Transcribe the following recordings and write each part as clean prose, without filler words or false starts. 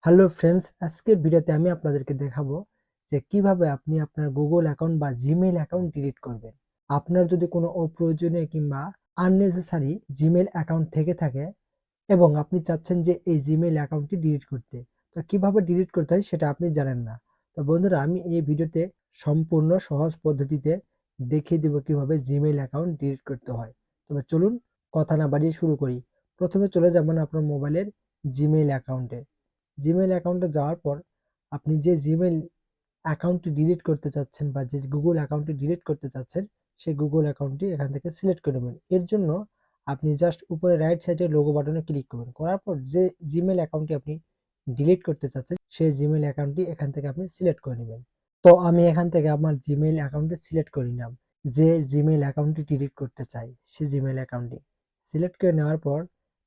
Hello friends, আজকের ভিডিওতে আমি আপনাদেরকে দেখাবো যে কিভাবে আপনি আপনার গুগল অ্যাকাউন্ট বা জিমেইল অ্যাকাউন্ট ডিলিট করবেন। আপনার যদি কোনো অপ্রয়োজনীয় কিংবা আননেসেসারি জিমেইল অ্যাকাউন্ট থেকে থাকে এবং আপনি চাচ্ছেন যে এই জিমেইল অ্যাকাউন্টটি ডিলিট করতে, তো কিভাবে ডিলিট করতে হয় সেটা আপনি জানেন না। তো বন্ধুরা, আমি এই ভিডিওতে সম্পূর্ণ সহজ পদ্ধতিতে দেখিয়ে দেব কিভাবে জিমেইল অ্যাকাউন্ট ডিলিট করতে হয়। তবে চলুন কথা না বাড়িয়ে শুরু করি। প্রথমে চলে যাবেন আপনার মোবাইলের জিমেইল অ্যাকাউন্টে। জিমেইল অ্যাকাউন্টে যাওয়ার পর আপনি যে জিমেইল অ্যাকাউন্টটি ডিলিট করতে চাচ্ছেন বা যে গুগল অ্যাকাউন্টটি ডিলিট করতে চাচ্ছেন, সেই গুগল অ্যাকাউন্টটি এখান থেকে সিলেক্ট করে নেবেন। এর জন্য আপনি জাস্ট উপরে রাইট সাইডে লোগো বাটনে ক্লিক করবেন। করার পর যে জিমেইল অ্যাকাউন্টটি আপনি ডিলিট করতে চাচ্ছেন, সেই জিমেইল অ্যাকাউন্টটি এখান থেকে আপনি সিলেক্ট করে নেবেন। তো আমি এখান থেকে আমার জিমেইল অ্যাকাউন্টটি সিলেক্ট করে নিলাম। যে জিমেইল অ্যাকাউন্টটি ডিলিট করতে চাই, সেই জিমেইল অ্যাকাউন্টটি সিলেক্ট করে নেওয়ার পর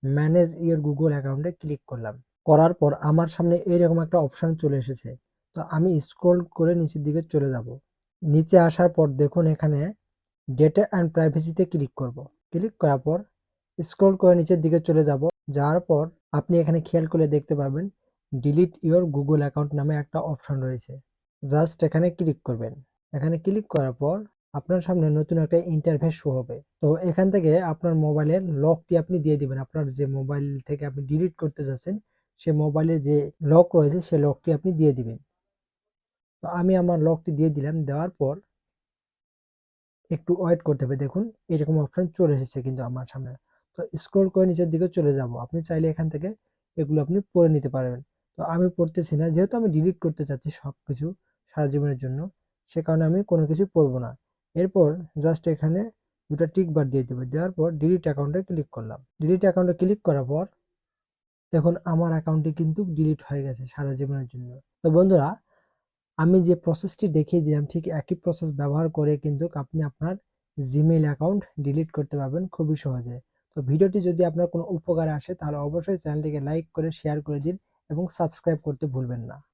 ম্যানেজ ইওর গুগল অ্যাকাউন্টে ক্লিক করলাম। করার পর আমার সামনে এরকম একটা অপশন চলে এসেছে। তো আমি স্ক্রল করে নিচের দিকে চলে যাব। নিচে আসার পর দেখুন এখানে ডেটা অ্যান্ড প্রাইভেসিতে ক্লিক করব। ক্লিক করার পর স্ক্রল করে নিচের দিকে চলে যাব। যাওয়ার পর আপনি এখানে খেয়াল করে দেখতে পাবেন ডিলিট ইওর গুগল অ্যাকাউন্ট নামে একটা অপশন রয়েছে। জাস্ট এখানে ক্লিক করবেন। এখানে ক্লিক করার পর আপনার সামনে নতুন একটা ইন্টারফেস শো হবে। তো এখান থেকে আপনার মোবাইলের লকটি আপনি দিয়ে দিবেন। আপনার যে মোবাইল থেকে আপনি ডিলিট করতে যাচ্ছেন, সে মোবাইলে যে লক রয়েছে সে লকটি আপনি দিয়ে দিবেন। তো আমি আমার লকটি দিয়ে দিলাম। দেওয়ার পর একটু ওয়েট করতে হবে। দেখুন এরকম অপশন চলে এসেছে কিন্তু আমার সামনে। তো স্ক্রল করে নিচের দিকে চলে যাব। আপনি চাইলে এখান থেকে এগুলো আপনি পড়ে নিতে পারবেন। তো আমি পড়তেছি না, যেহেতু আমি ডিলিট করতে চাচ্ছি সবকিছু সারা জীবনের জন্য, সে কারণে আমি কোনো কিছু পড়বো না। এরপর জাস্ট এখানে দুটো টিক বার দিয়ে দেবো। দেওয়ার পর ডিলিট অ্যাকাউন্টে ক্লিক করলাম। ডিলিট অ্যাকাউন্টে ক্লিক করার পর দেখুন আমার অ্যাকাউন্টটি কিন্তু ডিলিট হয়ে গেছে সারা জীবনের জন্য। তো বন্ধুরা, আমি যে প্রসেসটি দেখিয়ে দিলাম ঠিক একই প্রসেস ব্যবহার করে কিন্তু আপনি আপনার জিমেইল অ্যাকাউন্ট ডিলিট করতে পারবেন খুবই সহজে। তো ভিডিওটি যদি আপনার কোনো উপকারে আসে তাহলে অবশ্যই চ্যানেলটিকে লাইক করে শেয়ার করে দিন এবং সাবস্ক্রাইব করতে ভুলবেন না।